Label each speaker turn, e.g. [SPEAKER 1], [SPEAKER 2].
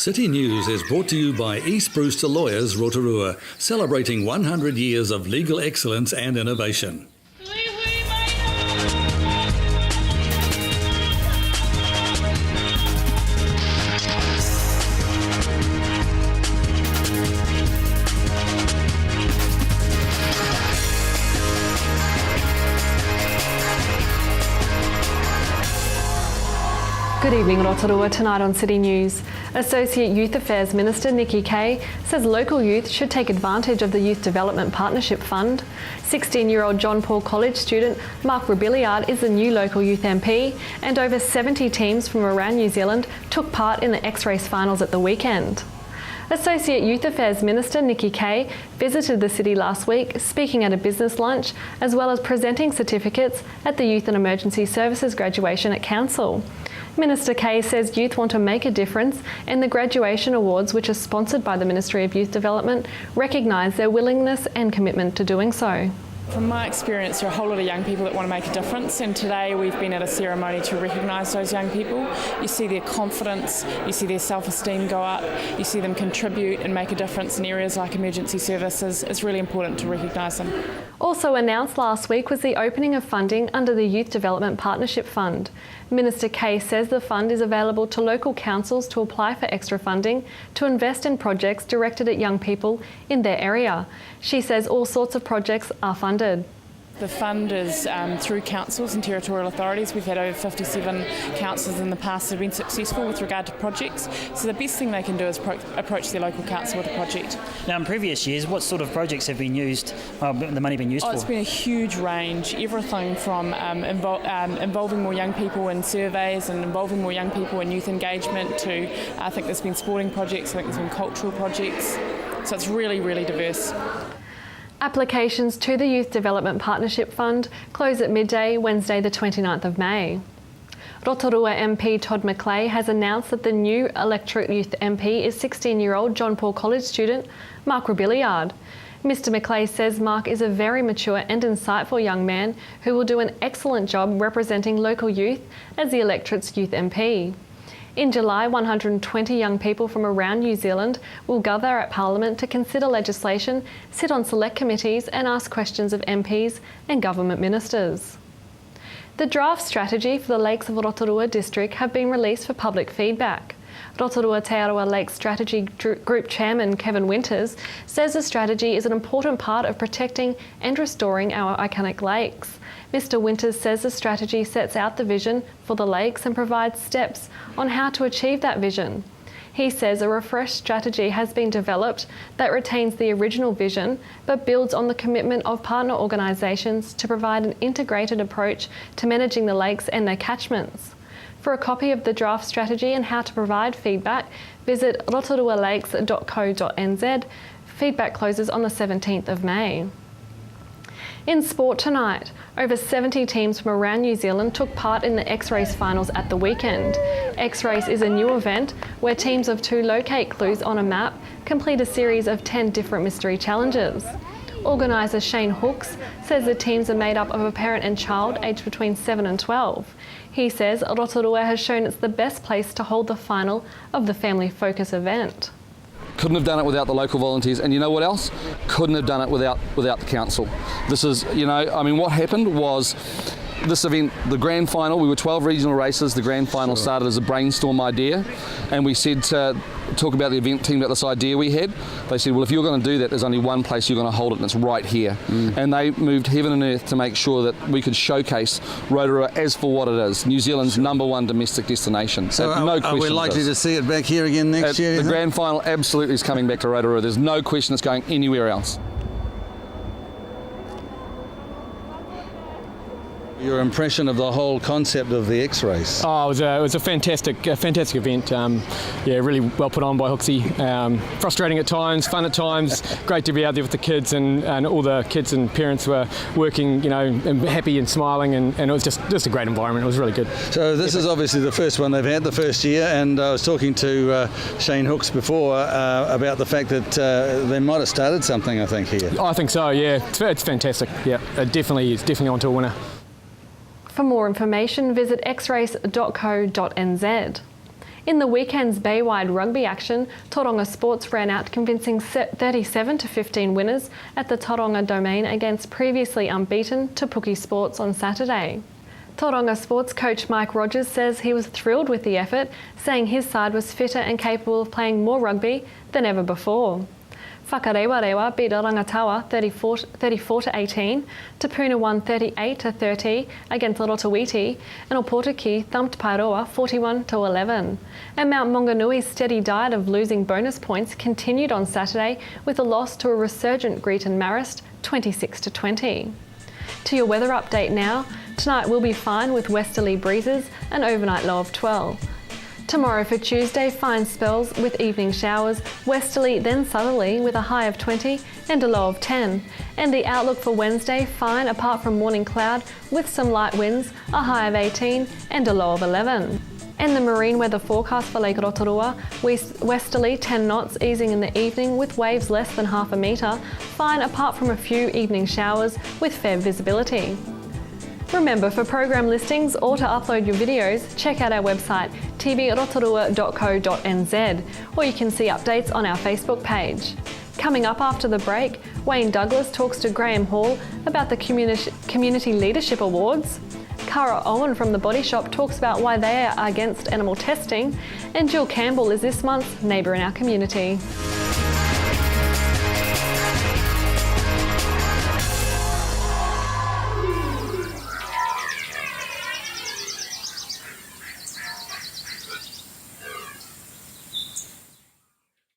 [SPEAKER 1] City News is brought to you by East Brewster Lawyers Rotorua, celebrating 100 years of legal excellence and innovation.
[SPEAKER 2] Good evening, Rotorua. Tonight on City News, Associate Youth Affairs Minister Nikki Kaye says local youth should take advantage of the Youth Development Partnership Fund. 16-year-old John Paul College student Mark Rebillard is the new local youth MP, and over 70 teams from around New Zealand took part in the X-Race finals at the weekend. Associate Youth Affairs Minister Nikki Kaye visited the city last week, speaking at a business lunch, as well as presenting certificates at the Youth and Emergency Services graduation at Council. Minister Kaye says youth want to make a difference, and the graduation awards, which are sponsored by the Ministry of Youth Development, recognise their willingness and commitment to doing so.
[SPEAKER 3] From my experience, there are a whole lot of young people that want to make a difference, and today we've been at a ceremony to recognise those young people. You see their confidence, you see their self-esteem go up, you see them contribute and make a difference in areas like emergency services. It's really important to recognise them.
[SPEAKER 2] Also announced last week was the opening of funding under the Youth Development Partnership Fund. Minister Kaye says the fund is available to local councils to apply for extra funding to invest in projects directed at young people in their area. She says all sorts of projects are funded.
[SPEAKER 3] The fund is through councils and territorial authorities. We've had over 57 councils in the past that have been successful with regard to projects. So the best thing they can do is approach their local council with a project.
[SPEAKER 4] Now, in previous years, what sort of projects have been used, the money been used for?
[SPEAKER 3] It's been a huge range, everything from involving more young people in surveys and involving more young people in youth engagement to, I think there's been sporting projects, I think there's been cultural projects. So it's really, really diverse.
[SPEAKER 2] Applications to the Youth Development Partnership Fund close at midday, Wednesday the 29th of May. Rotorua MP Todd McLeay has announced that the new electorate youth MP is 16-year-old John Paul College student Mark Rebillard. Mr McLeay says Mark is a very mature and insightful young man who will do an excellent job representing local youth as the electorate's youth MP. In July, 120 young people from around New Zealand will gather at Parliament to consider legislation, sit on select committees and ask questions of MPs and government ministers. The draft strategy for the Lakes of Rotorua district have been released for public feedback. Rotorua Te Arawa Lakes Strategy Group Chairman Kevin Winters says the strategy is an important part of protecting and restoring our iconic lakes. Mr Winters says the strategy sets out the vision for the lakes and provides steps on how to achieve that vision. He says a refreshed strategy has been developed that retains the original vision but builds on the commitment of partner organisations to provide an integrated approach to managing the lakes and their catchments. For a copy of the draft strategy and how to provide feedback, visit rotorualakes.co.nz. Feedback closes on the 17th of May. In sport tonight, over 70 teams from around New Zealand took part in the X-Race finals at the weekend. X-Race is a new event where teams of two locate clues on a map complete a series of 10 different mystery challenges. Organiser Shane Hooks says the teams are made up of a parent and child aged between 7 and 12. He says Rotorua has shown it's the best place to hold the final of the Family Focus event.
[SPEAKER 5] Couldn't have done it without the local volunteers, and you know what else? Couldn't have done it without the council. This is, what happened was this event, the grand final, we were 12 regional races. The grand final started as a brainstorm idea, and we said to talk about the event team about this idea we had. They said, well, if you're going to do that, there's only one place you're going to hold it, and it's right here. And they moved heaven and earth to make sure that we could showcase Rotorua as for what it is, New Zealand's #1 domestic destination.
[SPEAKER 6] So
[SPEAKER 5] no question.
[SPEAKER 6] Are we likely to see it back here again next year?
[SPEAKER 5] The grand final absolutely is coming back to Rotorua. There's no question it's going anywhere else.
[SPEAKER 6] Your impression of the whole concept of the X-Race?
[SPEAKER 7] Oh, it was a fantastic event. Really well put on by Hooksy. Frustrating at times, fun at times. Great to be out there with the kids, and all the kids and parents were working, and happy and smiling, and it was just a great environment. It was really good.
[SPEAKER 6] So this is obviously the first one they've had, the first year, and I was talking to Shane Hooks before about the fact that they might have started something, I think, here.
[SPEAKER 7] I think so. Yeah, it's fantastic. Yeah, it's definitely on to a winner.
[SPEAKER 2] For more information, visit xrace.co.nz. In the weekend's Baywide rugby action, Tauranga Sports ran out convincing 37-15 winners at the Tauranga Domain against previously unbeaten Te Puke Sports on Saturday. Tauranga Sports coach Mike Rogers says he was thrilled with the effort, saying his side was fitter and capable of playing more rugby than ever before. Whakarewarewa beat Rangatawa 34-18, Te Puna won 38-30 against Rotowiti, and Opotiki thumped Pairoa 41-11. And Mount Maunganui's steady diet of losing bonus points continued on Saturday with a loss to a resurgent Greeton Marist 26-20. To your weather update now. Tonight will be fine with westerly breezes, an overnight low of 12. Tomorrow for Tuesday, fine spells with evening showers, westerly then southerly with a high of 20 and a low of 10. And the outlook for Wednesday, fine apart from morning cloud with some light winds, a high of 18 and a low of 11. And the marine weather forecast for Lake Rotorua, westerly 10 knots easing in the evening with waves less than half a metre, fine apart from a few evening showers with fair visibility. Remember, for program listings or to upload your videos, check out our website tvrotorua.co.nz, or you can see updates on our Facebook page. Coming up after the break, Wayne Douglas talks to Graham Hall about the Community Leadership Awards. Cara Owen from The Body Shop talks about why they are against animal testing, and Jill Campbell is this month's Neighbour in our community.